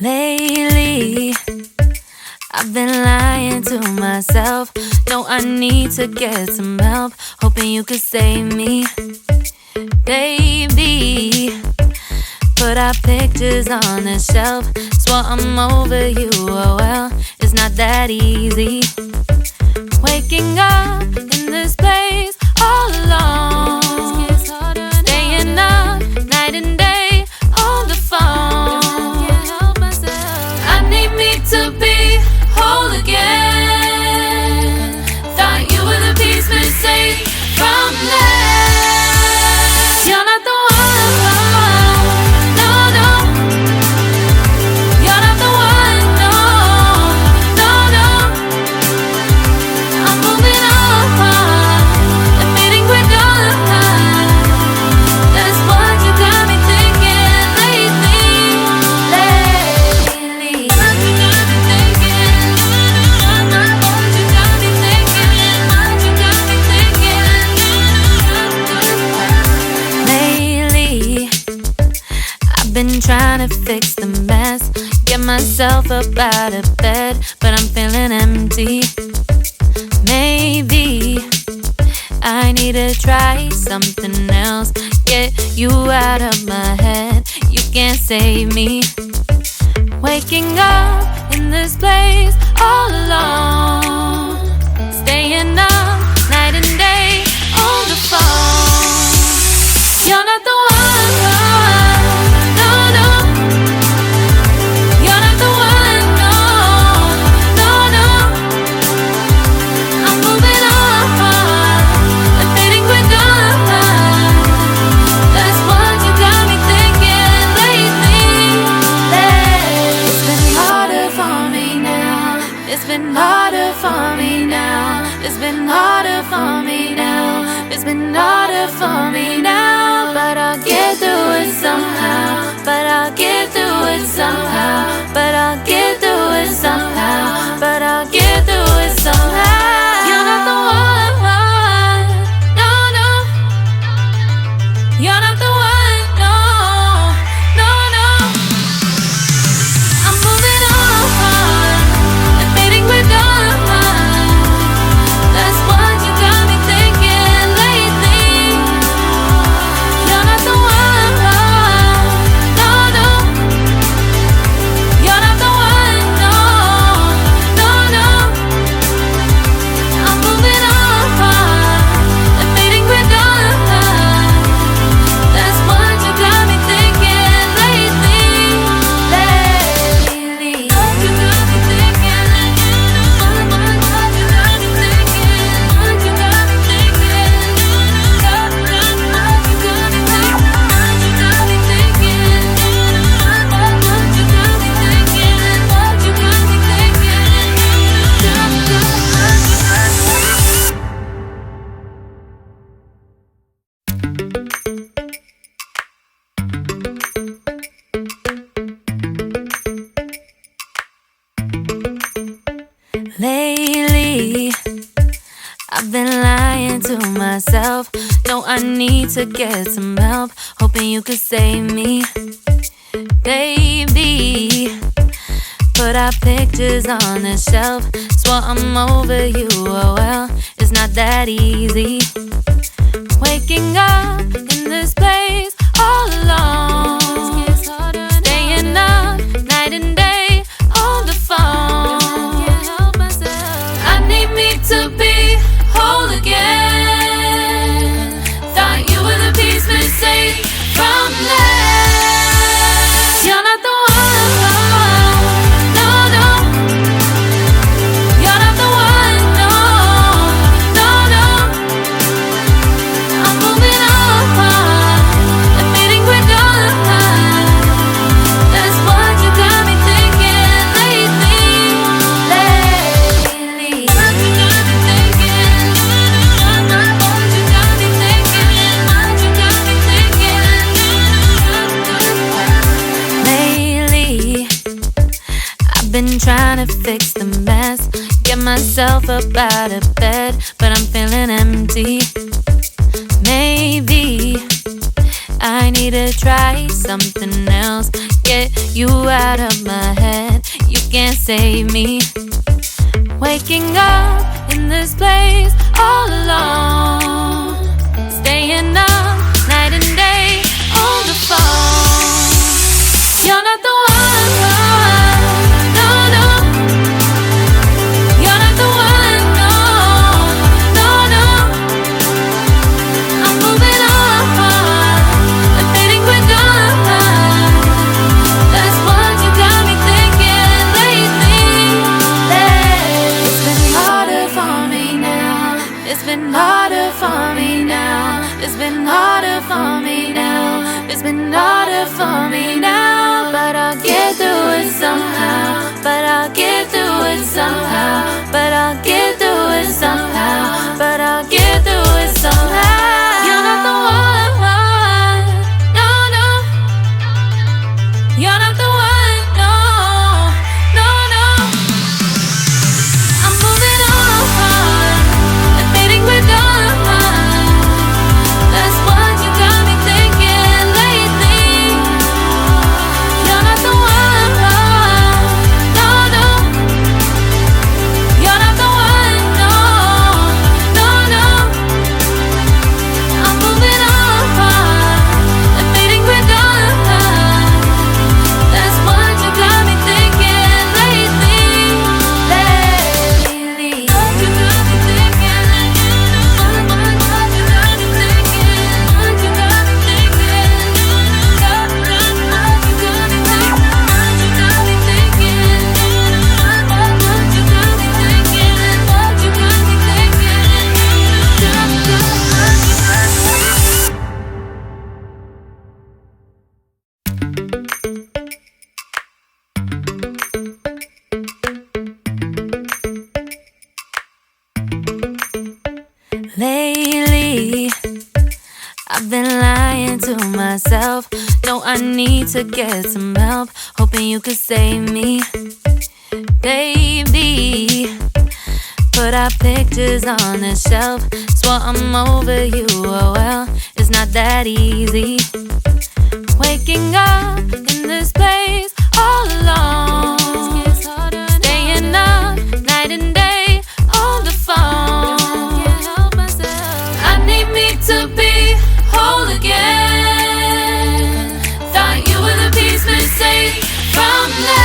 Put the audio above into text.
Lately, I've been lying to myself. No, I need to get some help. Hoping you could save me, baby. Put our pictures on the shelf. Swore I'm over you, oh well, it's not that easy. Waking up in this place all alone, staying up night and day on the phone. I need me to be whole again. Thought you were the piece missing from left. You're not the one, no, no. You're not the one, no, no, no. I'm moving on and meeting we're done. That's what you got me thinking lately. What you got me thinking. What you got me thinking. What you got me thinking. Lately, I've been trying to fix the mess, get myself up out of bed, but I'm feeling empty. Maybe I need to try something else. Get you out of my head, you can't save me. Waking up in this place all alone, staying up night and day on the phone. You're not the one, no, no. You're not the one, no, no, no. I'm moving on and feeling we're done. That's what you got me thinking lately. It's been harder for me now. It's been harder for me now. It's been harder for me now. It's been harder for me now. But I'll get through it somehow. But I'll get through it somehow. But I'll get through it somehow. But I'll get through it somehow. You're not the one, no, no. You're not the one, no, no, no. I'm moving on and meeting we're done. That's what you got me thinking lately. You're not the one, no, no. You're not the one, no, no, no. I'm moving on and meeting we're done. That's what you got me thinking lately. What you got me thinking. What you got me thinking. What you got me thinking. What you got me thinking. What you got me thinking. What you got me thinking. What you got me thinking. Lately, I've been lying to myself. No, I need to get some help. Hoping you could save me, baby. Put our pictures on the shelf. Swore I'm over you, oh well, it's not that easy. Waking up in this place all alone, staying up night and day on the phone. I need me to be whole again. Thought you were the piece missing from left. You're not the one, no, no. You're not the one, no, no, no. I'm moving on and meeting we're done. That's what you got me thinking lately. What you got me thinking. What you got me thinking. What you got me thinking. Lately, I've been trying to fix the mess, get myself up out of bed, but I'm I'm feeling empty. Maybe I need to try something else. Get you out of my head. You can't save me. Waking up in this place all alone. Staying up night and day on the phone. You're not the one, no, no. You're not the one, no, no, no. I'm moving on, I'm fading quicker. That's what you got me thinking lately. It's been harder for me now. It's been harder for me now. It's been harder for me now. It's been harder for me now. But I'll get through it somehow. But I'll get through it somehow. But I'll get through it somehow. But I'll get through it somehow. You're not the one, no, no. You're not the one, no, no, no. I'm moving on, I'm fading quicker. That's what you got me thinking lately. You're not the one, no, no. You're not the one, no, no, no. I'm moving on, I'm fading quicker. That's what you got me thinking lately. Lately. What you got me thinking. What you got me thinking. What you got me thinking. What you got me thinking. What you got me thinking. What you got me thinking. What you got me thinking. Lately, I've been lying to myself. No, I need to get some help. Hoping you could save me, baby. Put our pictures on the shelf. Swore I'm over you, oh well, it's not that easy. Waking up in this place all alone. Staying up night and day on the phone. I need me to be whole again. Thought you were the piece missing from that.